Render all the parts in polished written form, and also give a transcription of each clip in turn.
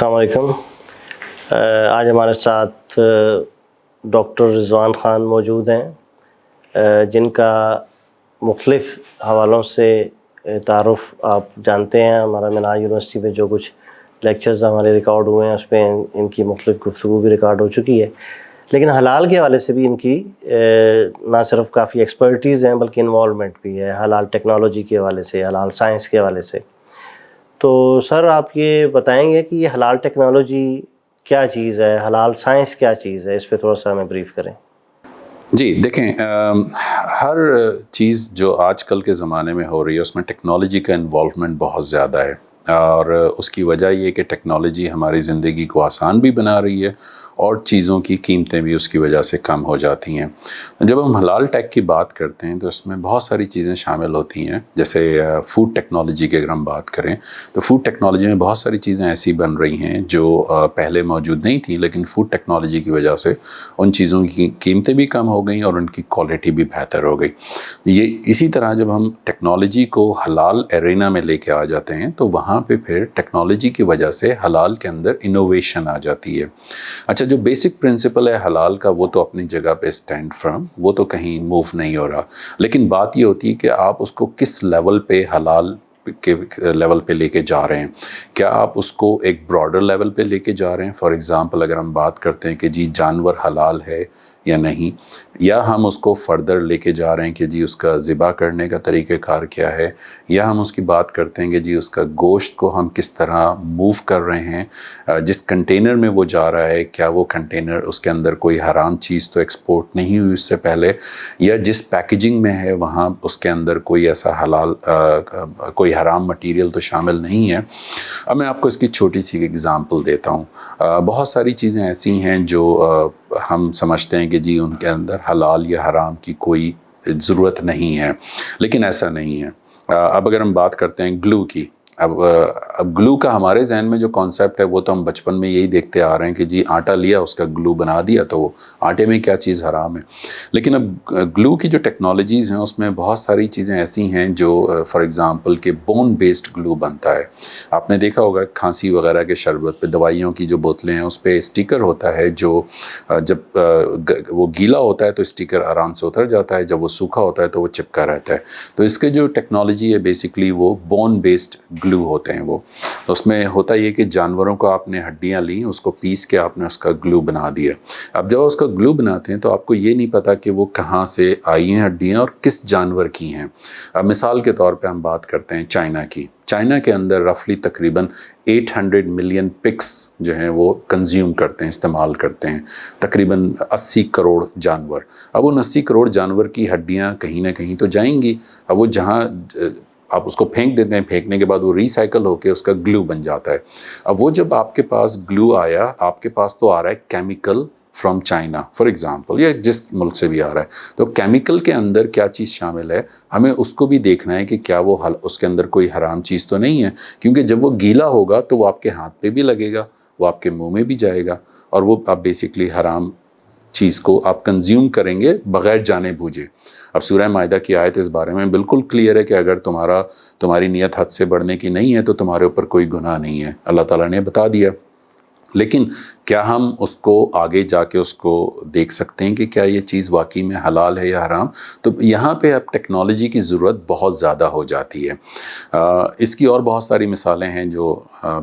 السلام علیکم. آج ہمارے ساتھ ڈاکٹر رضوان خان موجود ہیں جن کا مختلف حوالوں سے تعارف آپ جانتے ہیں. ہمارا منہاج یونیورسٹی میں جو کچھ لیکچرز ہمارے ریکارڈ ہوئے ہیں اس میں ان کی مختلف گفتگو بھی ریکارڈ ہو چکی ہے. لیکن حلال کے حوالے سے بھی ان کی نہ صرف کافی ایکسپرٹیز ہیں بلکہ انوالومنٹ بھی ہے، حلال ٹیکنالوجی کے حوالے سے، حلال سائنس کے حوالے سے. تو سر آپ یہ بتائیں گے کہ یہ حلال ٹیکنالوجی کیا چیز ہے، حلال سائنس کیا چیز ہے، اس پہ تھوڑا سا ہمیں بریف کریں. جی دیکھیں، ہر چیز جو آج کل کے زمانے میں ہو رہی ہے اس میں ٹیکنالوجی کا انوالومنٹ بہت زیادہ ہے، اور اس کی وجہ یہ کہ ٹیکنالوجی ہماری زندگی کو آسان بھی بنا رہی ہے اور چیزوں کی قیمتیں بھی اس کی وجہ سے کم ہو جاتی ہیں. جب ہم حلال ٹیک کی بات کرتے ہیں تو اس میں بہت ساری چیزیں شامل ہوتی ہیں. جیسے فوڈ ٹیکنالوجی کی اگر ہم بات کریں تو فوڈ ٹیکنالوجی میں بہت ساری چیزیں ایسی بن رہی ہیں جو پہلے موجود نہیں تھیں، لیکن فوڈ ٹیکنالوجی کی وجہ سے ان چیزوں کی قیمتیں بھی کم ہو گئیں اور ان کی کوالٹی بھی بہتر ہو گئی. یہ اسی طرح جب ہم ٹیکنالوجی کو حلال ایرینا میں لے کے آ جاتے ہیں تو وہاں پہ پھر ٹیکنالوجی کی وجہ سے حلال کے اندر انوویشن آ جاتی ہے. اچھا، جو بیسک پرنسپل ہے حلال کا وہ تو اپنی جگہ پہ اسٹینڈ فرم، وہ تو کہیں موو نہیں ہو رہا، لیکن بات یہ ہوتی ہے کہ آپ اس کو کس لیول پہ حلال کے لیول پہ لے کے جا رہے ہیں. کیا آپ اس کو ایک براڈر لیول پہ لے کے جا رہے ہیں؟ فار ایگزامپل اگر ہم بات کرتے ہیں کہ جی جانور حلال ہے یا نہیں، یا ہم اس کو فردر لے کے جا رہے ہیں کہ جی اس کا ذبح کرنے کا طریقہ کار کیا ہے، یا ہم اس کی بات کرتے ہیں کہ جی اس کا گوشت کو ہم کس طرح موو کر رہے ہیں، جس کنٹینر میں وہ جا رہا ہے کیا وہ کنٹینر اس کے اندر کوئی حرام چیز تو ایکسپورٹ نہیں ہوئی اس سے پہلے، یا جس پیکیجنگ میں ہے وہاں اس کے اندر کوئی ایسا حلال کوئی حرام مٹیریل تو شامل نہیں ہے. اب میں آپ کو اس کی چھوٹی سی ایگزامپل دیتا ہوں. بہت ساری چیزیں ایسی ہیں جو ہم سمجھتے ہیں کہ جی ان کے اندر حلال یا حرام کی کوئی ضرورت نہیں ہے، لیکن ایسا نہیں ہے. اب اگر ہم بات کرتے ہیں گلو کی، اب گلو کا ہمارے ذہن میں جو کانسیپٹ ہے وہ تو ہم بچپن میں یہی دیکھتے آ رہے ہیں کہ جی آٹا لیا اس کا گلو بنا دیا تو وہ آٹے میں کیا چیز حرام ہے. لیکن اب گلو کی جو ٹیکنالوجیز ہیں اس میں بہت ساری چیزیں ایسی ہیں جو فار ایگزامپل کہ بون بیسڈ گلو بنتا ہے. آپ نے دیکھا ہوگا کھانسی وغیرہ کے شربت پہ، دوائیوں کی جو بوتلیں ہیں اس پہ اسٹیکر ہوتا ہے جو جب وہ گیلا ہوتا ہے تو اسٹیکر آرام سے اتر جاتا ہے، جب وہ سوکھا ہوتا ہے تو وہ چپکا رہتا ہے. تو اس کے جو ٹیکنالوجی ہے بیسکلی وہ بون بیسڈ گلو ہوتے ہیں. وہ اس میں ہوتا یہ کہ جانوروں کو آپ نے ہڈیاں لیں، اس کو پیس کے آپ نے اس کا گلو بنا دیا. اب جب اس کا گلو بناتے ہیں تو آپ کو یہ نہیں پتا کہ وہ کہاں سے آئی ہیں ہڈیاں اور کس جانور کی ہیں. اب مثال کے طور پہ ہم بات کرتے ہیں چائنا کی. چائنا کے اندر رفلی تقریباً 800 ملین پکس جو ہیں وہ کنزیوم کرتے ہیں، استعمال کرتے ہیں، تقریباً 80 کروڑ جانور. اب ان 80 کروڑ جانور کی ہڈیاں کہیں نہ کہیں تو جائیں گی. اب وہ جہاں آپ اس کو پھینک دیتے ہیں، پھینکنے کے بعد وہ ریسائیکل ہو کے اس کا گلو بن جاتا ہے. اب وہ جب آپ کے پاس گلو آیا، آپ کے پاس تو آ رہا ہے chemical from China for example, یا جس ملک سے بھی آ رہا ہے. تو کیمیکل کے اندر کیا چیز شامل ہے، ہمیں اس کو بھی دیکھنا ہے کہ کیا وہ اس کے اندر کوئی حرام چیز تو نہیں ہے، کیونکہ جب وہ گیلا ہوگا تو وہ آپ کے ہاتھ پہ بھی لگے گا، وہ آپ کے منہ میں بھی جائے گا، اور وہ آپ بیسکلی حرام چیز کو آپ کنزیوم کریں گے بغیر جانے بوجھے. اب سورہ مائدہ کی آیت اس بارے میں بالکل کلیئر ہے کہ اگر تمہاری نیت حد سے بڑھنے کی نہیں ہے تو تمہارے اوپر کوئی گناہ نہیں ہے، اللہ تعالیٰ نے بتا دیا. لیکن کیا ہم اس کو آگے جا کے اس کو دیکھ سکتے ہیں کہ کیا یہ چیز واقعی میں حلال ہے یا حرام؟ تو یہاں پہ اب ٹیکنالوجی کی ضرورت بہت زیادہ ہو جاتی ہے. اس کی اور بہت ساری مثالیں ہیں جو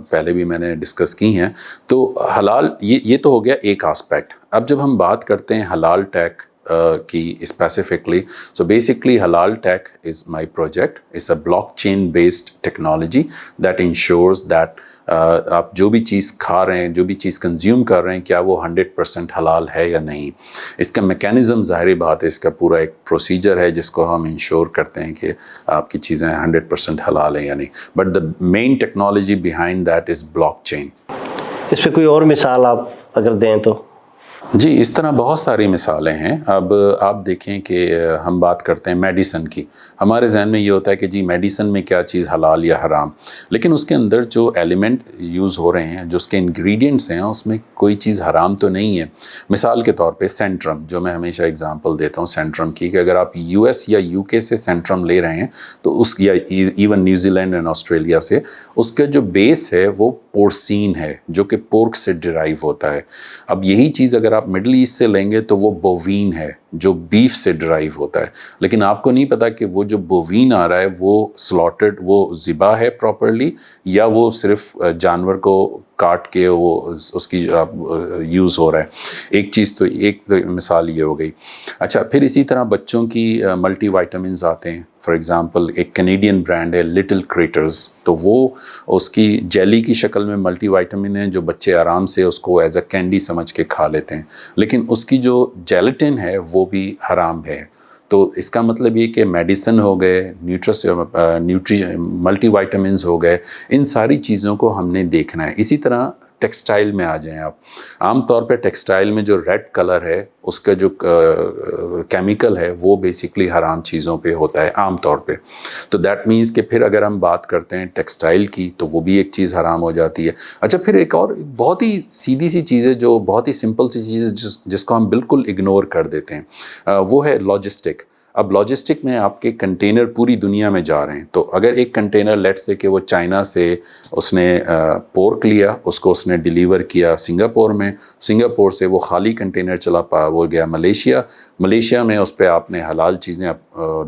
پہلے بھی میں نے ڈسکس کی ہیں. تو حلال یہ تو ہو گیا ایک آسپیکٹ. اب جب ہم بات کرتے ہیں حلال ٹیک کی specifically, so basically Halal tech is my project, is a blockchain based technology that ensures that آپ جو بھی چیز کھا رہے ہیں، جو بھی چیز کنزیوم کر رہے ہیں، کیا وہ 100% حلال ہے یا نہیں. اس کا میکینزم ظاہری بات ہے، اس کا پورا ایک پروسیجر ہے جس کو ہم انشور کرتے ہیں کہ آپ کی چیزیں 100% حلال ہیں یا نہیں. But the main technology behind that is blockchain. اس پہ کوئی اور مثال آپ اگر دیں تو؟ جی اس طرح بہت ساری مثالیں ہیں. اب آپ دیکھیں کہ ہم بات کرتے ہیں میڈیسن کی. ہمارے ذہن میں یہ ہوتا ہے کہ جی میڈیسن میں کیا چیز حلال یا حرام، لیکن اس کے اندر جو ایلیمنٹ یوز ہو رہے ہیں، جو اس کے انگریڈینٹس ہیں، اس میں کوئی چیز حرام تو نہیں ہے. مثال کے طور پہ سینٹرم، جو میں ہمیشہ اگزامپل دیتا ہوں سینٹرم کی، کہ اگر آپ یو ایس یا یو کے سے سینٹرم لے رہے ہیں تو اس یا even New Zealand and Australia سے، اس کا جو بیس ہے وہ پورسین ہے، جو کہ پورک سے ڈرائیو ہوتا ہے. اب یہی چیز اگر آپ مڈل ایسٹ سے لیں گے تو وہ بووین ہے، جو بیف سے ڈرائیو ہوتا ہے. لیکن آپ کو نہیں پتا کہ وہ جو بووین آ رہا ہے وہ سلاٹرڈ، وہ ذبح ہے پراپرلی، یا وہ صرف جانور کو کاٹ کے وہ اس کی یوز ہو رہا ہے. ایک چیز تو ایک مثال یہ ہو گئی. اچھا پھر اسی طرح بچوں کی ملٹی وائٹامنز آتے ہیں. فار ایگزامپل ایک کینیڈین برانڈ ہے لٹل کریٹرز، تو وہ اس کی جیلی کی شکل میں ملٹی وائٹامن ہے، جو بچے آرام سے اس کو ایز اے کینڈی سمجھ کے کھا لیتے ہیں، لیکن اس کی جو جیلیٹن ہے وہ بھی حرام ہے. تو اس کا مطلب یہ کہ میڈیسن ہو گئے، ملٹی وائٹامنز ہو گئے، ان ساری چیزوں کو ہم نے دیکھنا ہے. اسی طرح ٹیکسٹائل میں آ جائیں آپ. عام طور پہ ٹیکسٹائل میں جو ریڈ کلر ہے اس کا جو کیمیکل ہے وہ بیسکلی حرام چیزوں پہ ہوتا ہے عام طور پہ. تو دیٹ مینس کہ پھر اگر ہم بات کرتے ہیں ٹیکسٹائل کی تو وہ بھی ایک چیز حرام ہو جاتی ہے. اچھا پھر ایک اور بہت ہی سیدھی سی چیز ہے، جو بہت ہی سمپل سی چیز ہے جس کو ہم بالکل اگنور کر دیتے ہیں، وہ ہے لاجسٹک. اب لاجسٹک میں آپ کے کنٹینر پوری دنیا میں جا رہے ہیں، تو اگر ایک کنٹینر لیٹ سے کہ وہ چائنا سے اس نے پورک لیا، اس کو اس نے ڈیلیور کیا سنگاپور میں، سنگاپور سے وہ خالی کنٹینر چلا وہ گیا ملیشیا میں اس پہ آپ نے حلال چیزیں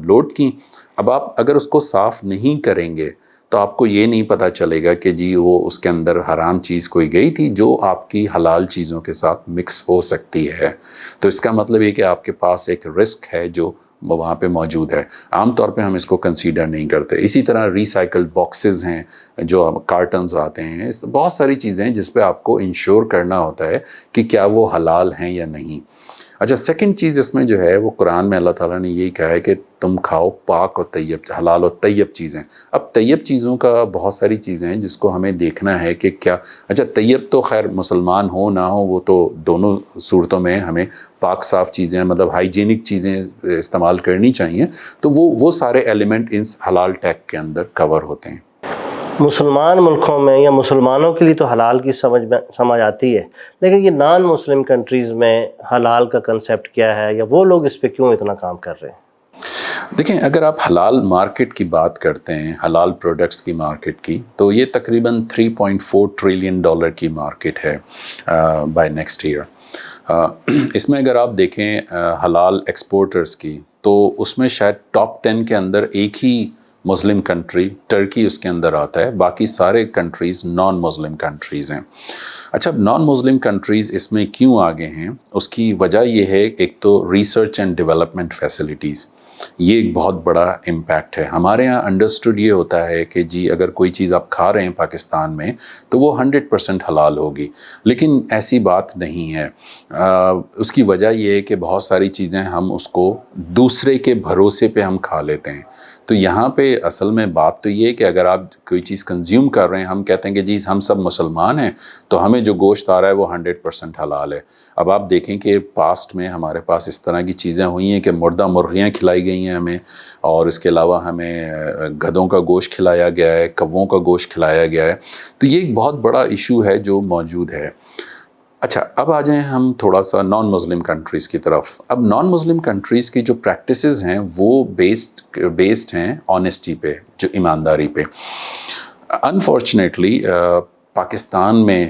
لوڈ کی. اب آپ اگر اس کو صاف نہیں کریں گے تو آپ کو یہ نہیں پتہ چلے گا کہ جی وہ اس کے اندر حرام چیز کوئی گئی تھی جو آپ کی حلال چیزوں کے ساتھ مکس ہو سکتی ہے. تو اس کا مطلب یہ کہ آپ کے پاس ایک رسک ہے جو وہاں پہ موجود ہے. عام طور پہ ہم اس کو کنسیڈر نہیں کرتے. اسی طرح ریسائیکلڈ باکسز ہیں، جو کارٹنز آتے ہیں، بہت ساری چیزیں ہیں جس پہ آپ کو انشور کرنا ہوتا ہے کہ کیا وہ حلال ہیں یا نہیں. اچھا سیکنڈ چیز اس میں جو ہے وہ قرآن میں اللہ تعالیٰ نے یہی کہا ہے کہ تم کھاؤ پاک اور طیب، حلال اور طیب چیزیں. اب طیب چیزوں کا بہت ساری چیزیں ہیں جس کو ہمیں دیکھنا ہے کہ کیا. اچھا طیب تو خیر مسلمان ہو نہ ہو، وہ تو دونوں صورتوں میں ہمیں پاک صاف چیزیں، مطلب ہائیجینک چیزیں استعمال کرنی چاہیے. تو وہ سارے ایلیمنٹ ان حلال ٹیگ کے اندر کور ہوتے ہیں. مسلمان ملکوں میں یا مسلمانوں کے لیے تو حلال کی سمجھ آتی ہے، لیکن یہ نان مسلم کنٹریز میں حلال کا کنسیپٹ کیا ہے، یا وہ لوگ اس پہ کیوں اتنا کام کر رہے ہیں؟ دیکھیں اگر آپ حلال مارکیٹ کی بات کرتے ہیں، حلال پروڈکٹس کی مارکیٹ کی، تو یہ تقریباً $3.4 ٹریلین کی مارکیٹ ہے بائی نیکسٹ ایئر. اس میں اگر آپ دیکھیں حلال ایکسپورٹرز کی، تو اس میں شاید ٹاپ 10 کے اندر ایک ہی مسلم کنٹری ٹرکی اس کے اندر آتا ہے، باقی سارے کنٹریز نان مسلم کنٹریز ہیں. اچھا نان مسلم کنٹریز اس میں کیوں آگے ہیں؟ اس کی وجہ یہ ہے، ایک تو ریسرچ اینڈ ڈیولپمنٹ فیسلٹیز، یہ ایک بہت بڑا امپیکٹ ہے. ہمارے ہاں انڈرسٹوڈ یہ ہوتا ہے کہ جی اگر کوئی چیز آپ کھا رہے ہیں پاکستان میں تو وہ 100% حلال ہوگی، لیکن ایسی بات نہیں ہے. اس کی وجہ یہ ہے کہ بہت ساری چیزیں ہم اس کو دوسرے کے بھروسے پہ ہم کھا لیتے ہیں. تو یہاں پہ اصل میں بات تو یہ ہے کہ اگر آپ کوئی چیز کنزیوم کر رہے ہیں، ہم کہتے ہیں کہ جی ہم سب مسلمان ہیں تو ہمیں جو گوشت آ رہا ہے وہ 100% حلال ہے. اب آپ دیکھیں کہ پاسٹ میں ہمارے پاس اس طرح کی چیزیں ہوئی ہیں کہ مردہ مرغیاں کھلائی گئی ہیں ہمیں، اور اس کے علاوہ ہمیں گدھوں کا گوشت کھلایا گیا ہے، کووں کا گوشت کھلایا گیا ہے. تو یہ ایک بہت بڑا ایشو ہے جو موجود ہے. اچھا اب آ جائیں ہم تھوڑا سا نان مسلم کنٹریز کی طرف. اب نان مسلم کنٹریز کی جو پریکٹسز ہیں وہ بیسڈ ہیں آنیسٹی پہ، جو ایمانداری پہ. انفارچونیٹلی پاکستان میں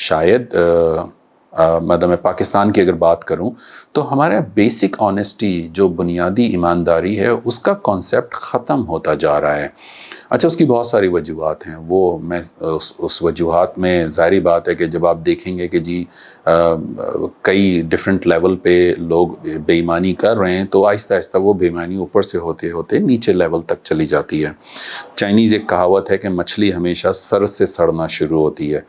شاید مطلب میں پاکستان کی اگر بات کروں تو ہمارے بیسک آنیسٹی، جو بنیادی ایمانداری ہے، اس کا کانسیپٹ ختم ہوتا جا رہا ہے. اچھا اس کی بہت ساری وجوہات ہیں، وہ میں اس وجوہات میں ظاہری بات ہے کہ جب آپ دیکھیں گے کہ جی کئی ڈیفرنٹ لیول پہ لوگ بے ایمانی کر رہے ہیں، تو آہستہ آہستہ وہ بے ایمانی اوپر سے ہوتے ہوتے نیچے لیول تک چلی جاتی ہے. چائنیز ایک کہاوت ہے کہ مچھلی ہمیشہ سر سے سڑنا شروع ہوتی ہے.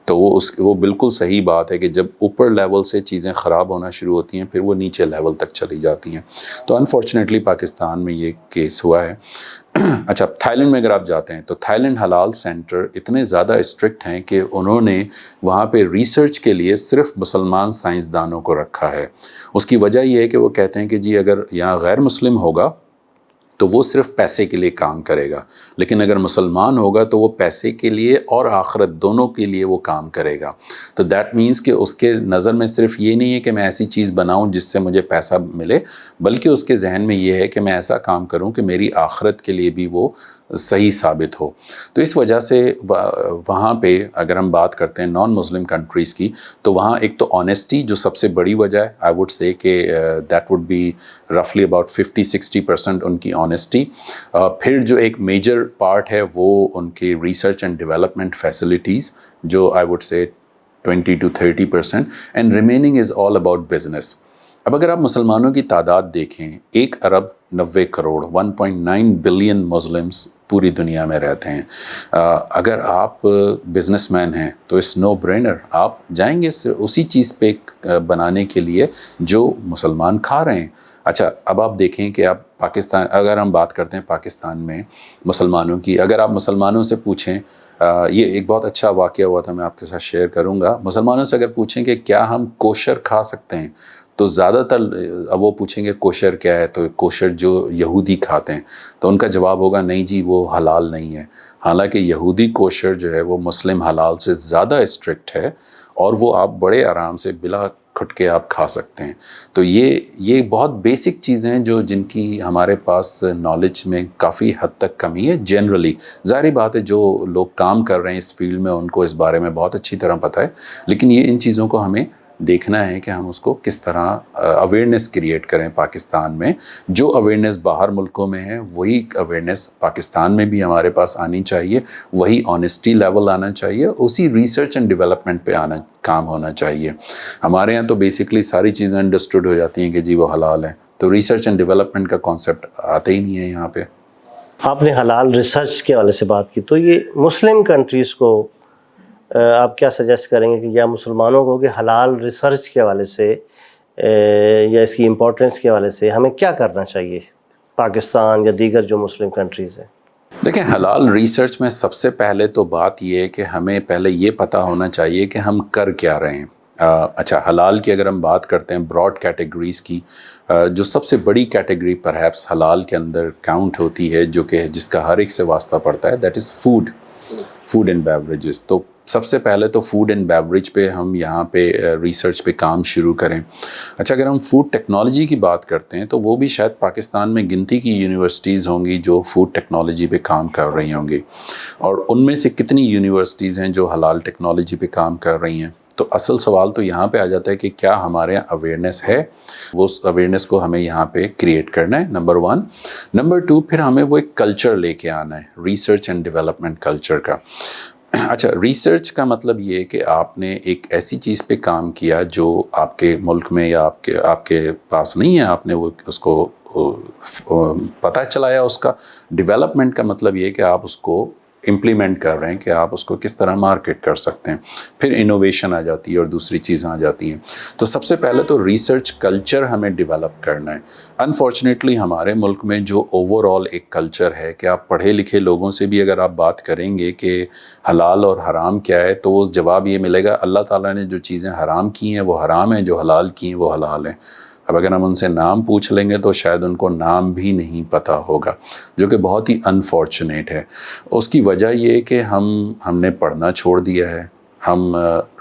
تو وہ بالکل صحیح بات ہے کہ جب اوپر لیول سے چیزیں خراب ہونا شروع ہوتی ہیں پھر وہ نیچے لیول تک چلی جاتی ہیں. تو انفارچونیٹلی پاکستان میں یہ کیس ہوا ہے. اچھا تھائی لینڈ میں اگر آپ جاتے ہیں تو تھائی لینڈ حلال سینٹر اتنے زیادہ اسٹرکٹ ہیں کہ انہوں نے وہاں پہ ریسرچ کے لیے صرف مسلمان سائنسدانوں کو رکھا ہے. اس کی وجہ یہ ہے کہ وہ کہتے ہیں کہ جی اگر یہاں غیر مسلم ہوگا تو وہ صرف پیسے کے لیے کام کرے گا، لیکن اگر مسلمان ہوگا تو وہ پیسے کے لیے اور آخرت دونوں کے لیے وہ کام کرے گا. تو دیٹ مینس کہ اس کے نظر میں صرف یہ نہیں ہے کہ میں ایسی چیز بناؤں جس سے مجھے پیسہ ملے، بلکہ اس کے ذہن میں یہ ہے کہ میں ایسا کام کروں کہ میری آخرت کے لیے بھی وہ صحیح ثابت ہو. تو اس وجہ سے وہاں پہ اگر ہم بات کرتے ہیں نان مسلم کنٹریز کی تو وہاں ایک تو آنیسٹی جو سب سے بڑی وجہ ہے، آئی وڈ سے کہ دیٹ وڈ بی رفلی اباؤٹ 50-60% ان کی آنیسٹی. پھر جو ایک میجر پارٹ ہے وہ ان کی ریسرچ اینڈ ڈیولپمنٹ فیسلٹیز جو I would say 20-30%، and remaining is all about business. اب اگر آپ مسلمانوں کی تعداد دیکھیں 1 ارب 90 کروڑ 1.9 بلین مسلمس پوری دنیا میں رہتے ہیں. اگر آپ بزنس مین ہیں تو اس نو برینر آپ جائیں گے اسی چیز پہ بنانے کے لیے جو مسلمان کھا رہے ہیں. اچھا اب آپ دیکھیں کہ آپ پاکستان، اگر ہم بات کرتے ہیں پاکستان میں مسلمانوں کی، اگر آپ مسلمانوں سے پوچھیں، یہ ایک بہت اچھا واقعہ ہوا تھا میں آپ کے ساتھ شیئر کروں گا. مسلمانوں سے اگر پوچھیں کہ کیا ہم کوشر کھا سکتے ہیں تو زیادہ تر اب وہ پوچھیں گے کوشر کیا ہے، تو کوشر جو یہودی کھاتے ہیں تو ان کا جواب ہوگا نہیں جی وہ حلال نہیں ہے. حالانکہ یہودی کوشر جو ہے وہ مسلم حلال سے زیادہ اسٹرکٹ ہے اور وہ آپ بڑے آرام سے بلا کھٹکے آپ کھا سکتے ہیں. تو یہ بہت بیسک چیزیں ہیں جن کی ہمارے پاس نالج میں کافی حد تک کمی ہے. جنرلی ظاہری بات ہے جو لوگ کام کر رہے ہیں اس فیلڈ میں ان کو اس بارے میں بہت اچھی طرح پتہ ہے، لیکن ان چیزوں کو ہمیں دیکھنا ہے کہ ہم اس کو کس طرح اویئرنیس کریٹ کریں پاکستان میں. جو اویئرنیس باہر ملکوں میں ہے وہی اویئرنیس پاکستان میں بھی ہمارے پاس آنی چاہیے، وہی آنیسٹی لیول آنا چاہیے، اسی ریسرچ اینڈ ڈیولپمنٹ پہ کام ہونا چاہیے. ہمارے یہاں تو بیسکلی ساری چیزیں انڈرسٹوڈ ہو جاتی ہیں کہ جی وہ حلال ہیں، تو ریسرچ اینڈ ڈیولپمنٹ کا کانسیپٹ آتا ہی نہیں ہے یہاں پہ. آپ نے حلال ریسرچ کے حوالے سے بات کی، تو یہ مسلم کنٹریز کو آپ کیا سجیسٹ کریں گے کہ یا مسلمانوں کو کہ حلال ریسرچ کے حوالے سے یا اس کی امپورٹنس کے حوالے سے ہمیں کیا کرنا چاہیے پاکستان یا دیگر جو مسلم کنٹریز ہیں؟ دیکھیں حلال ریسرچ میں سب سے پہلے تو بات یہ ہے کہ ہمیں پہلے یہ پتہ ہونا چاہیے کہ ہم کر کیا رہے ہیں. اچھا حلال کی اگر ہم بات کرتے ہیں براڈ کیٹیگریز کی، جو سب سے بڑی کیٹیگری پرہیپس حلال کے اندر کاؤنٹ ہوتی ہے جو کہ جس کا ہر ایک سے واسطہ پڑتا ہے، that is food and beverages. تو سب سے پہلے تو فوڈ اینڈ بیوریج پہ ہم یہاں پہ ریسرچ پہ کام شروع کریں. اچھا اگر ہم فوڈ ٹیکنالوجی کی بات کرتے ہیں تو وہ بھی شاید پاکستان میں گنتی کی یونیورسٹیز ہوں گی جو فوڈ ٹیکنالوجی پہ کام کر رہی ہوں گی، اور ان میں سے کتنی یونیورسٹیز ہیں جو حلال ٹیکنالوجی پہ کام کر رہی ہیں. تو اصل سوال تو یہاں پہ آ جاتا ہے کہ کیا ہمارے یہاں اویئرنیس ہے، وہ اویئرنیس کو ہمیں یہاں پہ کریٹ کرنا ہے، نمبر 1. نمبر 2 پھر ہمیں وہ ایک کلچر لے کے آنا ہے، ریسرچ اینڈ ڈیولپمنٹ کلچر کا. اچھا ریسرچ کا مطلب یہ ہے کہ آپ نے ایک ایسی چیز پہ کام کیا جو آپ کے ملک میں یا آپ کے پاس نہیں ہے، آپ نے اس کو پتہ چلایا. اس کا ڈیولپمنٹ کا مطلب یہ ہے کہ آپ اس کو امپلیمنٹ کر رہے ہیں کہ آپ اس کو کس طرح مارکیٹ کر سکتے ہیں. پھر انوویشن آ جاتی ہے اور دوسری چیزیں آ جاتی ہیں. تو سب سے پہلے تو ریسرچ کلچر ہمیں ڈیولپ کرنا ہے. انفارچونیٹلی ہمارے ملک میں جو اوور آل ایک کلچر ہے کہ آپ پڑھے لکھے لوگوں سے بھی اگر آپ بات کریں گے کہ حلال اور حرام کیا ہے تو وہ جواب یہ ملے گا اللہ تعالیٰ نے جو چیزیں حرام کی ہیں وہ حرام ہیں، جو حلال کی ہیں وہ حلال ہیں. اب اگر ہم ان سے نام پوچھ لیں گے تو شاید ان کو نام بھی نہیں پتہ ہوگا، جو کہ بہت ہی انفارچونیٹ ہے. اس کی وجہ یہ ہے کہ ہم نے پڑھنا چھوڑ دیا ہے. ہم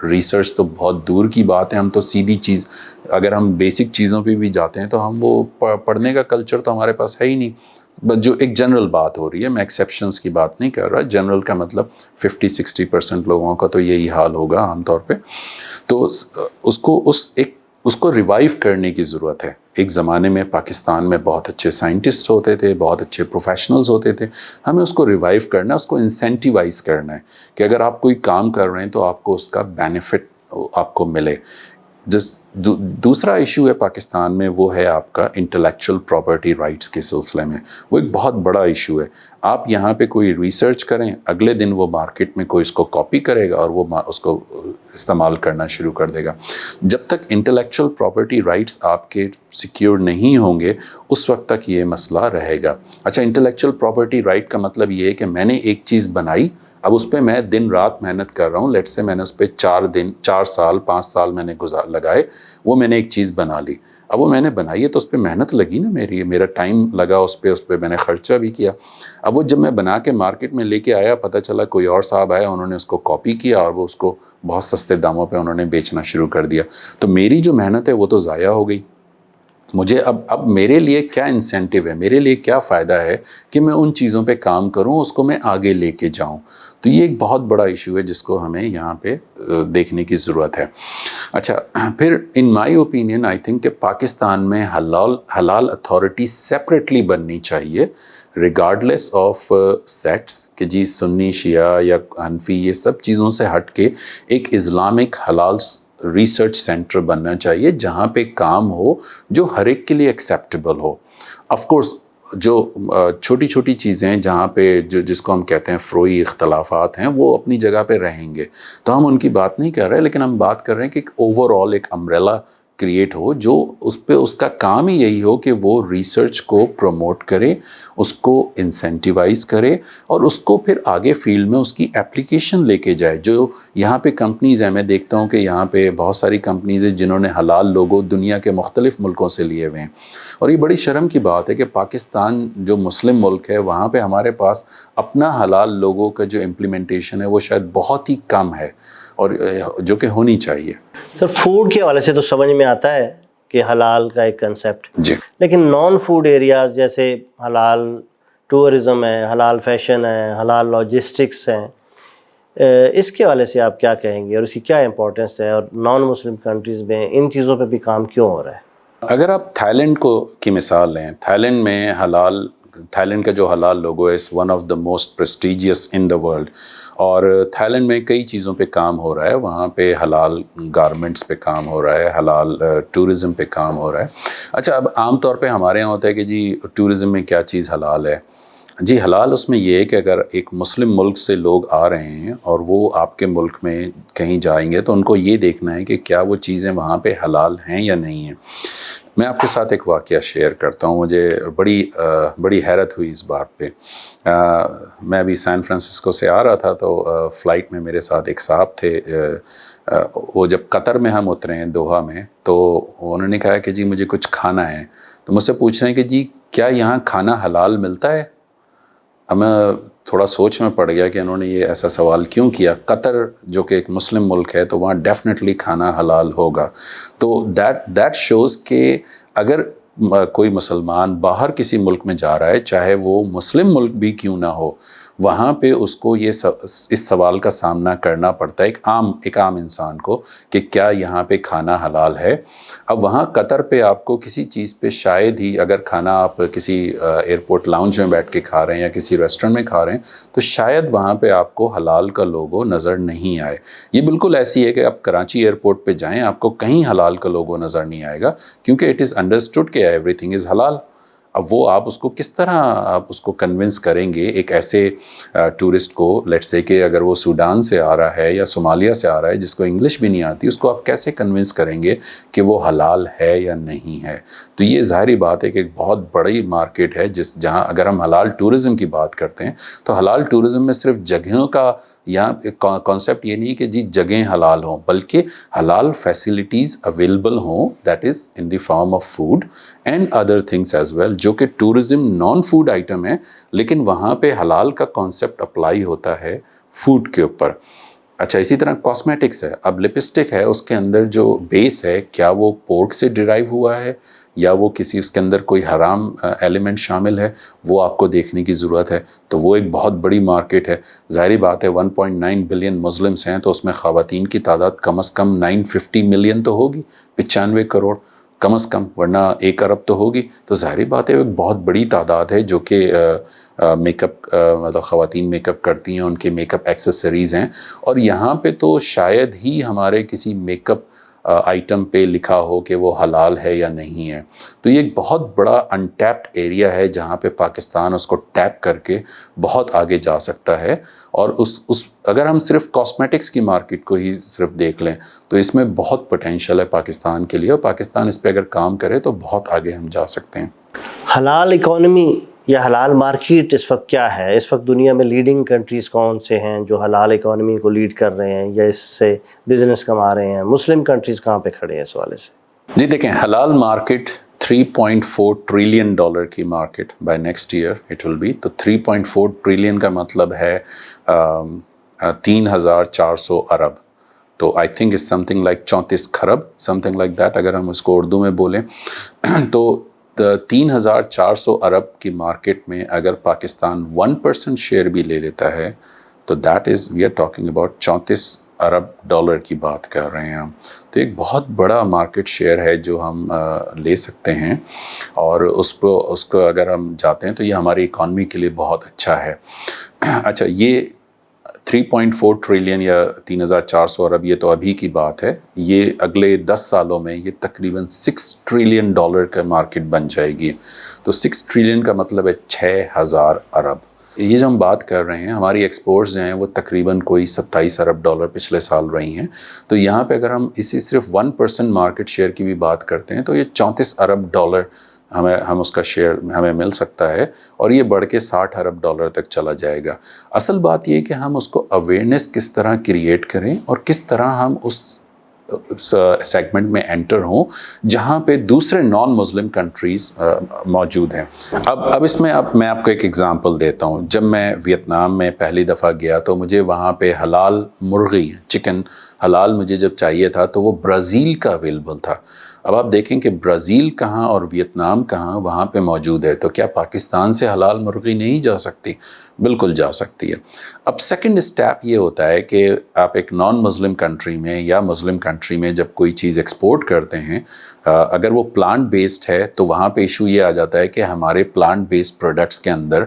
ریسرچ تو بہت دور کی بات ہے، ہم تو سیدھی چیز اگر ہم بیسک چیزوں پہ بھی جاتے ہیں تو ہم وہ پڑھنے کا کلچر تو ہمارے پاس ہے ہی نہیں. بس جو ایک جنرل بات ہو رہی ہے، میں ایکسیپشنز کی بات نہیں کر رہا، جنرل کا مطلب 50-60% لوگوں کا تو یہی حال ہوگا عام طور پہ. تو اس کو ریوائیو کرنے کی ضرورت ہے. ایک زمانے میں پاکستان میں بہت اچھے سائنٹسٹ ہوتے تھے، بہت اچھے پروفیشنلز ہوتے تھے. ہمیں اس کو ریوائیو کرنا ہے، اس کو انسینٹیوائز کرنا ہے کہ اگر آپ کوئی کام کر رہے ہیں تو آپ کو اس کا بینیفٹ آپ کو ملے. دوسرا ایشو ہے پاکستان میں وہ ہے آپ کا انٹلیکچوئل پراپرٹی رائٹس کے سلسلے میں. وہ ایک بہت بڑا ایشو ہے. آپ یہاں پہ کوئی ریسرچ کریں, اگلے دن وہ مارکیٹ میں کوئی اس کو کاپی کرے گا اور وہ اس کو استعمال کرنا شروع کر دے گا. جب تک انٹلیکچوئل پراپرٹی رائٹس آپ کے سیکیور نہیں ہوں گے اس وقت تک یہ مسئلہ رہے گا. اچھا, انٹلیکچوئل پراپرٹی رائٹ کا مطلب یہ ہے کہ میں نے ایک چیز بنائی, اب اس پہ میں دن رات محنت کر رہا ہوں. لیٹ سے میں نے اس پہ 4 سال 5 سال میں نے لگائے, وہ میں نے ایک چیز بنا لی. اب وہ میں نے بنائی ہے تو اس پہ محنت لگی نا, میرا ٹائم لگا اس پہ میں نے خرچہ بھی کیا. اب وہ جب میں بنا کے مارکیٹ میں لے کے آیا, پتہ چلا کوئی اور صاحب آیا, انہوں نے اس کو کاپی کیا اور وہ اس کو بہت سستے داموں پہ انہوں نے بیچنا شروع کر دیا. تو میری جو محنت ہے وہ تو ضائع ہو گئی. مجھے اب میرے لیے کیا انسینٹیو ہے, میرے لیے کیا فائدہ ہے کہ میں ان چیزوں پہ کام کروں, اس کو میں آگے لے کے جاؤں. تو یہ ایک بہت بڑا ایشو ہے جس کو ہمیں یہاں پہ دیکھنے کی ضرورت ہے. اچھا, پھر ان مائی اوپینین آئی تھنک کہ پاکستان میں حلال اتھارٹی سیپریٹلی بننی چاہیے ریگارڈلیس آف سیکٹس, کہ جی سنی شیعہ یا حنفی یہ سب چیزوں سے ہٹ کے ایک اسلامک حلال ریسرچ سینٹر بننا چاہیے جہاں پہ کام ہو جو ہر ایک کے لیے ایکسیپٹیبل ہو. آف کورس جو چھوٹی چھوٹی چیزیں ہیں جہاں پہ جس کو ہم کہتے ہیں فروئی اختلافات ہیں وہ اپنی جگہ پہ رہیں گے, تو ہم ان کی بات نہیں کر رہے, لیکن ہم بات کر رہے ہیں کہ ایک اوور آل ایک امبریلا کریٹ ہو جو اس کا کام ہی یہی ہو کہ وہ ریسرچ کو پروموٹ کرے, اس کو انسینٹیوائز کرے اور اس کو پھر آگے فیلڈ میں اس کی اپلیکیشن لے کے جائے. جو یہاں پہ کمپنیز ہیں, میں دیکھتا ہوں کہ یہاں پہ بہت ساری کمپنیز ہیں جنہوں نے حلال لوگو دنیا کے مختلف ملکوں سے لیے ہوئے ہیں, اور یہ بڑی شرم کی بات ہے کہ پاکستان جو مسلم ملک ہے وہاں پہ ہمارے پاس اپنا حلال لوگو کا جو امپلیمنٹیشن ہے وہ شاید بہت ہی کم ہے, اور جو کہ ہونی چاہیے. سر, فوڈ کے حوالے سے تو سمجھ میں آتا ہے کہ حلال کا ایک کنسیپٹ, جی, لیکن نان فوڈ ایریاز جیسے حلال ٹورزم ہے, حلال فیشن ہے, حلال لاجسٹکس ہیں, اس کے حوالے سے آپ کیا کہیں گے اور اس کی کیا امپورٹنس ہے, اور نان مسلم کنٹریز میں ان چیزوں پہ بھی کام کیوں ہو رہا ہے؟ اگر آپ تھائی لینڈ کی مثال لیں, تھائی لینڈ میں تھائی لینڈ کا جو حلال لوگو ہے one of the most prestigious in the world, اور تھائی لینڈ میں کئی چیزوں پہ کام ہو رہا ہے. وہاں پہ حلال گارمنٹس پہ کام ہو رہا ہے, حلال ٹورزم پہ کام ہو رہا ہے. اچھا, اب عام طور پہ ہمارے یہاں ہوتا ہے کہ جی ٹورزم میں کیا چیز حلال ہے. جی, حلال اس میں یہ ہے کہ اگر ایک مسلم ملک سے لوگ آ رہے ہیں اور وہ آپ کے ملک میں کہیں جائیں گے تو ان کو یہ دیکھنا ہے کہ کیا وہ چیزیں وہاں پہ حلال ہیں یا نہیں ہیں. میں آپ کے ساتھ ایک واقعہ شیئر کرتا ہوں, مجھے بڑی حیرت ہوئی اس بات پہ. میں ابھی سین فرانسسکو سے آ رہا تھا تو فلائٹ میں میرے ساتھ ایک صاحب تھے. وہ جب قطر میں ہم اترے ہیں دوحہ میں, تو انہوں نے کہا کہ جی مجھے کچھ کھانا ہے. تو مجھ سے پوچھ رہے ہیں کہ جی کیا یہاں کھانا حلال ملتا ہے. اب میں تھوڑا سوچ میں پڑ گیا کہ انہوں نے یہ ایسا سوال کیوں کیا. قطر جو کہ ایک مسلم ملک ہے تو وہاں ڈیفینیٹلی کھانا حلال ہوگا. تو دیٹ شوز کہ اگر کوئی مسلمان باہر کسی ملک میں جا رہا ہے, چاہے وہ مسلم ملک بھی کیوں نہ ہو, وہاں پہ اس کو اس سوال کا سامنا کرنا پڑتا ہے ایک عام انسان کو کہ کیا یہاں پہ کھانا حلال ہے. اب وہاں قطر پہ آپ کو کسی چیز پہ شاید ہی, اگر کھانا آپ کسی ایئرپورٹ لاؤنج میں بیٹھ کے کھا رہے ہیں یا کسی ریسٹورنٹ میں کھا رہے ہیں تو شاید وہاں پہ آپ کو حلال کا لوگو نظر نہیں آئے. یہ بالکل ایسی ہے کہ آپ کراچی ایئرپورٹ پہ جائیں, آپ کو کہیں حلال کا لوگو نظر نہیں آئے گا, کیونکہ اٹ از انڈرسٹوڈ کہ ایوری تھنگ از حلال. اب وہ آپ اس کو کس طرح آپ اس کو کنونس کریں گے ایک ایسے ٹورسٹ کو, لیٹس سے کہ اگر وہ سوڈان سے آ رہا ہے یا صومالیہ سے آ رہا ہے جس کو انگلش بھی نہیں آتی, اس کو آپ کیسے کنونس کریں گے کہ وہ حلال ہے یا نہیں ہے. تو یہ ظاہری بات ہے کہ ایک بہت بڑی مارکیٹ ہے جہاں اگر ہم حلال ٹورزم کی بات کرتے ہیں تو حلال ٹورزم میں صرف جگہوں کا یہاں کانسیپٹ یہ نہیں کہ جی جگہیں حلال ہوں, بلکہ حلال فیسلٹیز اویلیبل ہوں, that is in the form of food and other things as well, جو کہ ٹورزم نان فوڈ آئٹم ہے لیکن وہاں پہ حلال کا کانسیپٹ اپلائی ہوتا ہے فوڈ کے اوپر. اچھا, اسی طرح کاسمیٹکس ہے. اب لپسٹک ہے, اس کے اندر جو بیس ہے کیا وہ پورک سے ڈرائیو ہوا ہے یا وہ اس کے اندر کوئی حرام ایلیمنٹ شامل ہے, وہ آپ کو دیکھنے کی ضرورت ہے. تو وہ ایک بہت بڑی مارکیٹ ہے. ظاہری بات ہے 1.9 بلین مسلمس ہیں تو اس میں خواتین کی تعداد کم از کم 950 ملین تو ہوگی, 95 کروڑ کم از کم, ورنہ 1 ارب تو ہوگی. تو ظاہری بات ہے ایک بہت بڑی تعداد ہے جو کہ میک اپ مطلب خواتین میک اپ کرتی ہیں, ان کے میک اپ ایکسیسریز ہیں. اور یہاں پہ تو شاید ہی ہمارے کسی میک اپ آئٹم پہ لکھا ہو کہ وہ حلال ہے یا نہیں ہے. تو یہ ایک بہت بڑا انٹیپڈ ایریا ہے جہاں پہ پاکستان اس کو ٹیپ کر کے بہت آگے جا سکتا ہے. اور اگر ہم صرف کاسمیٹکس کی مارکیٹ کو ہی صرف دیکھ لیں تو اس میں بہت پوٹینشیل ہے پاکستان کے لیے, اور پاکستان اس پہ اگر کام کرے تو بہت آگے ہم جا سکتے ہیں. حلال اکانومی یا حلال مارکیٹ اس وقت کیا ہے؟ اس وقت دنیا میں لیڈنگ کنٹریز کون سے ہیں جو حلال اکانومی کو لیڈ کر رہے ہیں یا اس سے بزنس کما رہے ہیں؟ مسلم کنٹریز کہاں پہ کھڑے ہیں اس حوالے سے؟ جی دیکھیں, حلال مارکیٹ 3.4 ٹریلین ڈالر کی market by next year it will be. تو 3.4 ٹریلین کا مطلب ہے 3,400 ارب. تو I think is something like 34 کھرب, سم تھنگ لائک دیٹ اگر ہم اس کو اردو میں بولیں. تو 3,400 ارب کی مارکیٹ میں اگر پاکستان 1% شیئر بھی لے لیتا ہے تو that is we are talking about 34 ارب ڈالر کی بات کر رہے ہیں ہم. تو ایک بہت بڑا مارکیٹ شیئر ہے جو ہم لے سکتے ہیں, اور اس کو اگر ہم جاتے ہیں تو یہ ہماری اکانومی کے لیے بہت اچھا ہے. اچھا, یہ 3.4 ٹریلین یا 3,400 ارب یہ تو ابھی کی بات ہے. یہ اگلے 10 سالوں میں یہ تقریباً 6 ٹریلین ڈالر کا مارکیٹ بن جائے گی. تو 6 ٹریلین کا مطلب ہے 6,000 ارب. یہ جو ہم بات کر رہے ہیں ہماری ایکسپورٹس جو ہیں وہ تقریباً کوئی 27 ارب ڈالر پچھلے سال رہی ہیں. تو یہاں پہ اگر ہم اسی صرف 1% مارکیٹ شیئر کی بھی بات کرتے ہیں تو یہ 34 ارب ڈالر ہم اس کا شیئر ہمیں مل سکتا ہے, اور یہ بڑھ کے 60 ارب ڈالر تک چلا جائے گا. اصل بات یہ کہ ہم اس کو اویئرنیس کس طرح کریٹ کریں اور کس طرح ہم اس سیگمنٹ میں انٹر ہوں جہاں پہ دوسرے نان مسلم کنٹریز موجود ہیں. اب اس میں میں آپ کو ایک ایگزامپل دیتا ہوں. جب میں ویتنام میں پہلی دفعہ گیا تو مجھے وہاں پہ حلال مرغی چکن حلال مجھے جب چاہیے تھا تو وہ برازیل کا اویلیبل تھا. اب آپ دیکھیں کہ برازیل کہاں اور ویتنام کہاں وہاں پہ موجود ہے, تو کیا پاکستان سے حلال مرغی نہیں جا سکتی؟ بالکل جا سکتی ہے. اب سیکنڈ اسٹیپ یہ ہوتا ہے کہ آپ ایک نان مسلم کنٹری میں یا مسلم کنٹری میں جب کوئی چیز ایکسپورٹ کرتے ہیں, اگر وہ پلانٹ بیسڈ ہے تو وہاں پہ ایشو یہ آ جاتا ہے کہ ہمارے پلانٹ بیسڈ پروڈکٹس کے اندر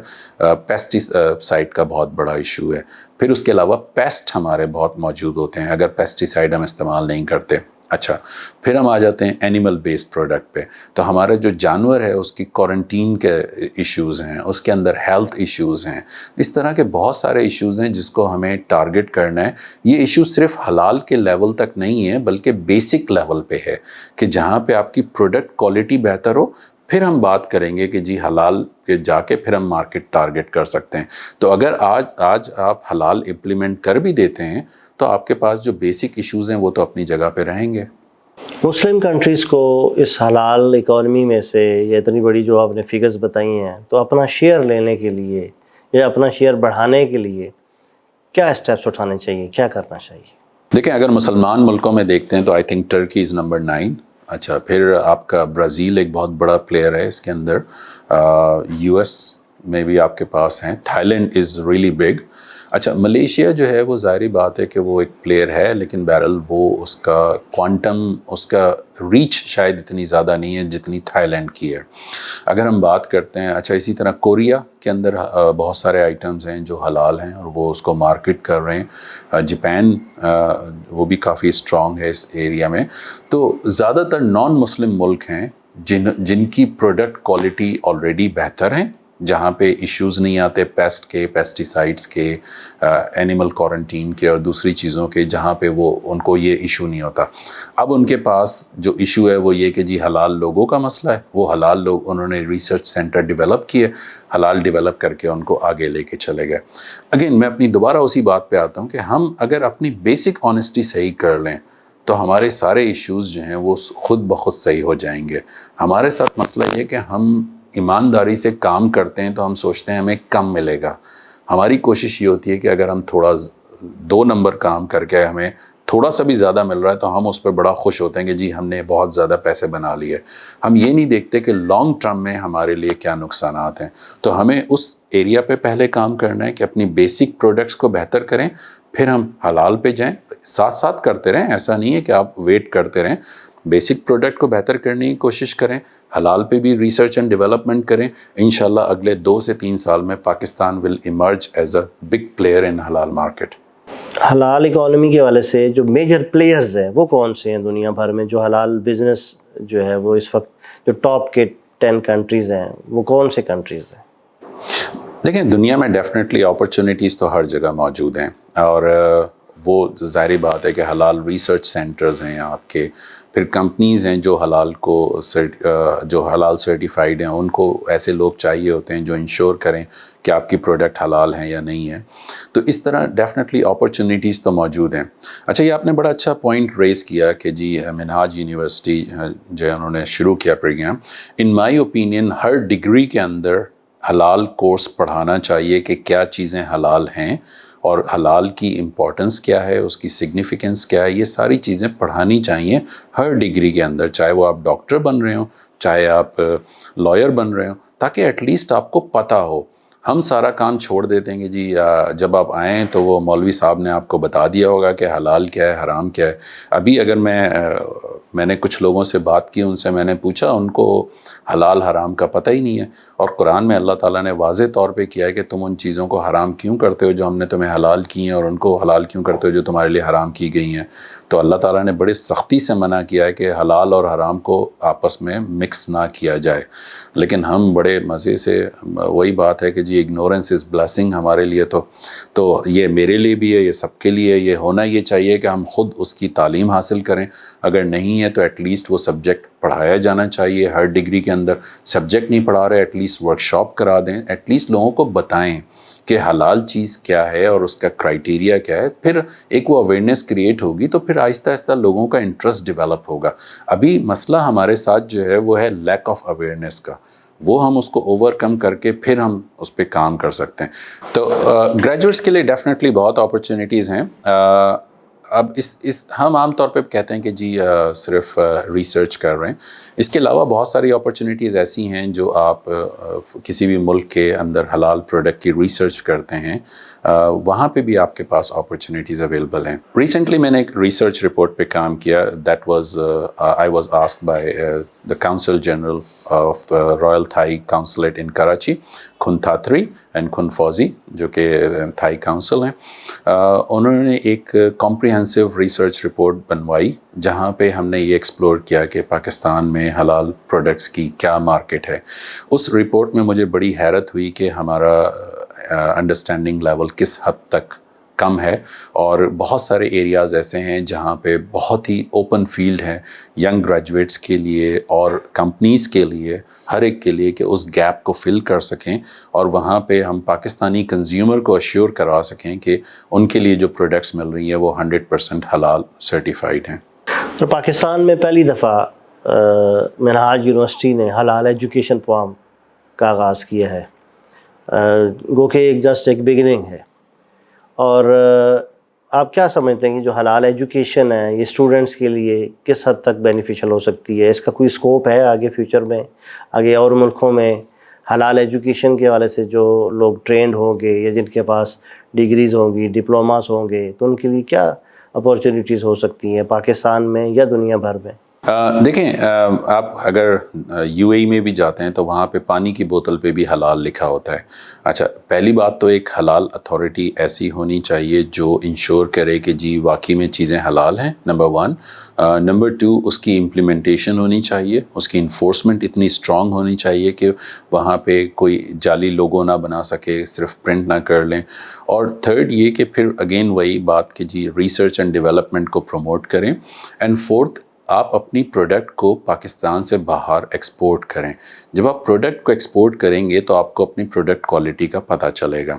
پیسٹی سائڈ کا بہت بڑا ایشو ہے. پھر اس کے علاوہ پیسٹ ہمارے بہت موجود ہوتے ہیں اگر پیسٹی سائڈ ہم استعمال نہیں کرتے. اچھا, پھر ہم آ جاتے ہیں اینیمل بیسڈ پروڈکٹ پہ. تو ہمارا جو جانور ہے اس کی کوارنٹین کے ایشوز ہیں, اس کے اندر ہیلتھ ایشوز ہیں, اس طرح کے بہت سارے ایشوز ہیں جس کو ہمیں ٹارگٹ کرنا ہے. یہ ایشو صرف حلال کے لیول تک نہیں ہے بلکہ بیسک لیول پہ ہے کہ جہاں پہ آپ کی پروڈکٹ کوالٹی بہتر ہو, پھر ہم بات کریں گے کہ جی حلال کے جا کے پھر ہم مارکیٹ ٹارگٹ کر سکتے ہیں. تو اگر آج آپ حلال امپلیمنٹ کر بھی دیتے ہیں تو آپ کے پاس جو بیسک ایشوز ہیں وہ تو اپنی جگہ پہ رہیں گے. مسلم کنٹریز کو اس حلال اکانومی میں سے یہ اتنی بڑی جو آپ نے فگرز بتائی ہیں تو اپنا شیئر لینے کے لیے یا اپنا شیئر بڑھانے کے لیے کیا اسٹیپس اٹھانے چاہیے, کیا کرنا چاہیے؟ دیکھیں, اگر مسلمان ملکوں میں دیکھتے ہیں تو I think Turkey is number 9. اچھا, پھر آپ کا برازیل ایک بہت بڑا پلیئر ہے اس کے اندر. یو ایس میں بھی آپ کے پاس ہیں. Thailand is really big. اچھا, ملیشیا جو ہے وہ ظاہری بات ہے کہ وہ ایک پلیئر ہے لیکن بہرحال وہ اس کا کوانٹم اس کا ریچ شاید اتنی زیادہ نہیں ہے جتنی تھائی لینڈ کی ہے. اگر ہم بات کرتے ہیں, اچھا اسی طرح کوریا کے اندر بہت سارے آئٹمز ہیں جو حلال ہیں اور وہ اس کو مارکیٹ کر رہے ہیں. جاپان وہ بھی کافی اسٹرانگ ہے اس ایریا میں. تو زیادہ تر نان مسلم ملک ہیں جن کی پروڈکٹ کوالٹی آلریڈی بہتر ہیں, جہاں پہ ایشوز نہیں آتے پیسٹ کے, پیسٹی سائڈس کے, اینیمل کوارنٹین کے اور دوسری چیزوں کے, جہاں پہ وہ ان کو یہ ایشو نہیں ہوتا. اب ان کے پاس جو ایشو ہے وہ یہ کہ جی حلال لوگوں کا مسئلہ ہے. وہ حلال لوگ انہوں نے ریسرچ سینٹر ڈیولپ کیے, حلال ڈیولپ کر کے ان کو آگے لے کے چلے گئے. اگین میں اپنی دوبارہ اسی بات پہ آتا ہوں کہ ہم اگر اپنی بیسک آنیسٹی صحیح کر لیں تو ہمارے سارے ایشوز جو ہیں وہ خود بخود صحیح ہو جائیں گے. ہمارے ساتھ مسئلہ یہ کہ ہم ایمانداری سے کام کرتے ہیں تو ہم سوچتے ہیں ہمیں کم ملے گا. ہماری کوشش یہ ہوتی ہے کہ اگر ہم تھوڑا 2 نمبر کام کر کے ہمیں تھوڑا سا بھی زیادہ مل رہا ہے تو ہم اس پہ بڑا خوش ہوتے ہیں کہ جی ہم نے بہت زیادہ پیسے بنا لیے. ہم یہ نہیں دیکھتے کہ لانگ ٹرم میں ہمارے لیے کیا نقصانات ہیں. تو ہمیں اس ایریا پہ پہلے کام کرنا ہے کہ اپنی بیسک پروڈکٹس کو بہتر کریں, پھر ہم حلال پہ جائیں. ساتھ ساتھ کرتے رہیں, ایسا نہیں ہے کہ آپ ویٹ کرتے رہیں. بیسک پروڈکٹ کو بہتر کرنے کی کوشش کریں, حلال پہ بھی ریسرچ اینڈ ڈیولپمنٹ کریں. انشاءاللہ اگلے 2 سے 3 سال میں Pakistan will emerge as a big player in halal market. حلال اکانومی کے حوالے سے جو میجر پلیئرز ہیں وہ کون سے ہیں دنیا بھر میں، جو حلال بزنس جو ہے وہ اس وقت جو ٹاپ کے 10 کنٹریز ہیں وہ کون سے کنٹریز ہیں؟ دیکھیں دنیا میں ڈیفینیٹلی اپرچونیٹیز تو ہر جگہ موجود ہیں، اور وہ ظاہری بات ہے کہ حلال ریسرچ سینٹرز ہیں آپ کے، پھر کمپنیز ہیں جو حلال کو جو حلال سرٹیفائیڈ ہیں، ان کو ایسے لوگ چاہیے ہوتے ہیں جو انشور کریں کہ آپ کی پروڈکٹ حلال ہیں یا نہیں ہے. تو اس طرح ڈیفینیٹلی اپرچونیٹیز تو موجود ہیں. اچھا، یہ آپ نے بڑا اچھا پوائنٹ ریز کیا کہ جی منہاج یونیورسٹی جو انہوں نے شروع کیا پروگرام. ان مائی اوپینین ہر ڈگری کے اندر حلال کورس پڑھانا چاہیے کہ کیا چیزیں حلال ہیں اور حلال کی امپورٹنس کیا ہے، اس کی سگنیفیکنس کیا ہے. یہ ساری چیزیں پڑھانی چاہیے ہر ڈگری کے اندر، چاہے وہ آپ ڈاکٹر بن رہے ہوں، چاہے آپ لائر بن رہے ہوں، تاکہ ایٹ لیسٹ آپ کو پتہ ہو. ہم سارا کام چھوڑ دیتے ہیں کہ جی جب آپ آئیں تو وہ مولوی صاحب نے آپ کو بتا دیا ہوگا کہ حلال کیا ہے، حرام کیا ہے. ابھی اگر میں نے کچھ لوگوں سے بات کی، ان سے میں نے پوچھا، ان کو حلال حرام کا پتہ ہی نہیں ہے. اور قرآن میں اللہ تعالیٰ نے واضح طور پہ کیا ہے کہ تم ان چیزوں کو حرام کیوں کرتے ہو جو ہم نے تمہیں حلال کی ہیں، اور ان کو حلال کیوں کرتے ہو جو تمہارے لیے حرام کی گئی ہیں. تو اللہ تعالیٰ نے بڑی سختی سے منع کیا ہے کہ حلال اور حرام کو آپس میں مکس نہ کیا جائے. لیکن ہم بڑے مزے سے، وہی بات ہے کہ جی اگنورنس از بلیسنگ ہمارے لیے. تو یہ میرے لیے بھی ہے، یہ سب کے لیے. یہ ہونا یہ چاہیے کہ ہم خود اس کی تعلیم حاصل کریں. اگر نہیں ہے تو ایٹ لیسٹ وہ سبجیکٹ پڑھایا جانا چاہیے ہر ڈگری کے اندر. سبجیکٹ نہیں پڑھا رہے، ایٹ لیسٹ ورک شاپ کرا دیں، ایٹ لیسٹ لوگوں کو بتائیں کہ حلال چیز کیا ہے اور اس کا کرائٹیریا کیا ہے. پھر ایک وہ اویئرنیس کریٹ ہوگی تو پھر آہستہ آہستہ لوگوں کا انٹرسٹ ڈیولپ ہوگا. ابھی مسئلہ ہمارے ساتھ جو ہے وہ ہے لیک آف اویئرنیس کا. وہ ہم اس کو اوور کم کر کے پھر ہم اس پہ کام کر سکتے ہیں. تو گریجویٹس کے لیے ڈیفینیٹلی بہت اپرچونیٹیز ہیں. اب ہم عام طور پہ کہتے ہیں کہ جی صرف ریسرچ کر رہے ہیں. اس کے علاوہ بہت ساری اپرچونیٹیز ایسی ہیں جو آپ کسی بھی ملک کے اندر حلال پروڈکٹ کی ریسرچ کرتے ہیں، وہاں پہ بھی آپ کے پاس اپرچونیٹیز اویلیبل ہیں. ریسنٹلی میں نے ایک ریسرچ رپورٹ پہ کام کیا. That was I was asked by the consul general of royal Thai consulate in Karachi, Khun Thatri and کھن فوزی، جو کہ تھائی کاؤنسل ہیں. انہوں نے ایک کمپریہنسو ریسرچ رپورٹ بنوائی جہاں پہ ہم نے یہ ایکسپلور کیا کہ پاکستان میں حلال پروڈکٹس کی کیا مارکیٹ ہے. اس رپورٹ میں مجھے بڑی حیرت ہوئی کہ ہمارا انڈرسٹینڈنگ لیول کس حد تک کم ہے، اور بہت سارے ایریاز ایسے ہیں جہاں پہ بہت ہی اوپن فیلڈ ہے ینگ گریجویٹس کے لیے اور کمپنیز کے لیے، ہر ایک کے لیے، کہ اس گیپ کو فل کر سکیں اور وہاں پہ ہم پاکستانی کنزیومر کو اشیور کرا سکیں کہ ان کے لیے جو پروڈکٹس مل رہی ہیں وہ 100% حلال سرٹیفائیڈ ہیں. تو پاکستان میں پہلی دفعہ منہاج یونیورسٹی نے حلال ایجوکیشن پروگرام کا آغاز کیا ہے، گو کہ جسٹ ایک بگننگ ہے. اور آپ کیا سمجھتے ہیں کہ جو حلال ایجوکیشن ہے یہ اسٹوڈنٹس کے لیے کس حد تک بینیفیشل ہو سکتی ہے؟ اس کا کوئی اسکوپ ہے آگے فیوچر میں، آگے اور ملکوں میں حلال ایجوکیشن کے حوالے سے جو لوگ ٹرینڈ ہوں گے یا جن کے پاس ڈگریز ہوں گی، ڈپلوماس ہوں گے، تو ان کے لیے کیا اپورچونیٹیز ہو سکتی ہیں پاکستان میں یا دنیا بھر میں؟ دیکھیں، آپ اگر یو اے ای میں بھی جاتے ہیں تو وہاں پہ پانی کی بوتل پہ بھی حلال لکھا ہوتا ہے. اچھا، پہلی بات تو ایک حلال اتھارٹی ایسی ہونی چاہیے جو انشور کرے کہ جی واقعی میں چیزیں حلال ہیں، نمبر 1. نمبر 2، اس کی امپلیمنٹیشن ہونی چاہیے، اس کی انفورسمنٹ اتنی اسٹرانگ ہونی چاہیے کہ وہاں پہ کوئی جعلی لوگو نہ بنا سکے، صرف پرنٹ نہ کر لیں. اور تھرڈ یہ کہ پھر اگین وہی بات کہ جی ریسرچ اینڈ ڈیولپمنٹ کو پروموٹ کریں. اینڈ فورتھ، آپ اپنی پروڈکٹ کو پاکستان سے باہر ایکسپورٹ کریں. جب آپ پروڈکٹ کو ایکسپورٹ کریں گے تو آپ کو اپنی پروڈکٹ کوالٹی کا پتہ چلے گا.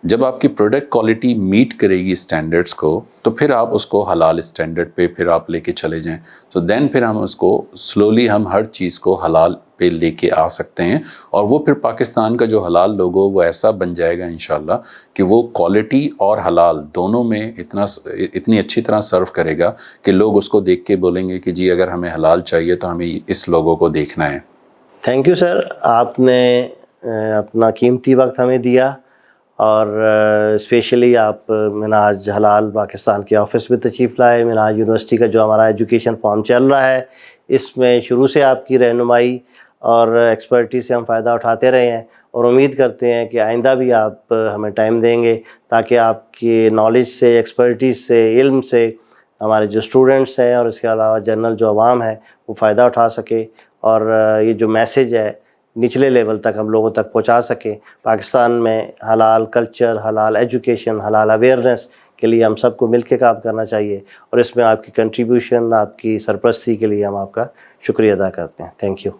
جب آپ کی پروڈکٹ کوالٹی میٹ کرے گی اسٹینڈرڈس کو تو پھر آپ اس کو حلال اسٹینڈرڈ پہ پھر آپ لے کے چلے جائیں. تو دین پھر ہم اس کو سلولی ہم ہر چیز کو حلال پہ لے کے آ سکتے ہیں، اور وہ پھر پاکستان کا جو حلال لوگو وہ ایسا بن جائے گا انشاءاللہ کہ وہ کوالٹی اور حلال دونوں میں اتنی اچھی طرح سرو کرے گا کہ لوگ اس کو دیکھ کے بولیں گے کہ جی اگر ہمیں حلال چاہیے تو ہمیں اس لوگو کو دیکھنا ہے. تھینک یو سر، آپ نے اپنا قیمتی وقت ہمیں دیا، اور اسپیشلی آپ منہاج حلال پاکستان کے آفس میں تشریف لائے. منہاج یونیورسٹی کا جو ہمارا ایجوکیشن فارم چل رہا ہے اس میں شروع سے آپ کی رہنمائی اور ایکسپرٹی سے ہم فائدہ اٹھاتے رہے ہیں، اور امید کرتے ہیں کہ آئندہ بھی آپ ہمیں ٹائم دیں گے تاکہ آپ کی نالج سے، ایکسپرٹیز سے، علم سے ہمارے جو اسٹوڈنٹس ہیں اور اس کے علاوہ جنرل جو عوام ہے وہ فائدہ اٹھا سکے، اور یہ جو میسیج ہے نچلے لیول تک ہم لوگوں تک پہنچا سکیں۔ پاکستان میں حلال کلچر، حلال ایجوکیشن، حلال اویئرنیس کے لیے ہم سب کو مل کے کام کرنا چاہیے، اور اس میں آپ کی کنٹریبیوشن، آپ کی سرپرستی کے لیے ہم آپ کا شکریہ ادا کرتے ہیں۔ Thank you.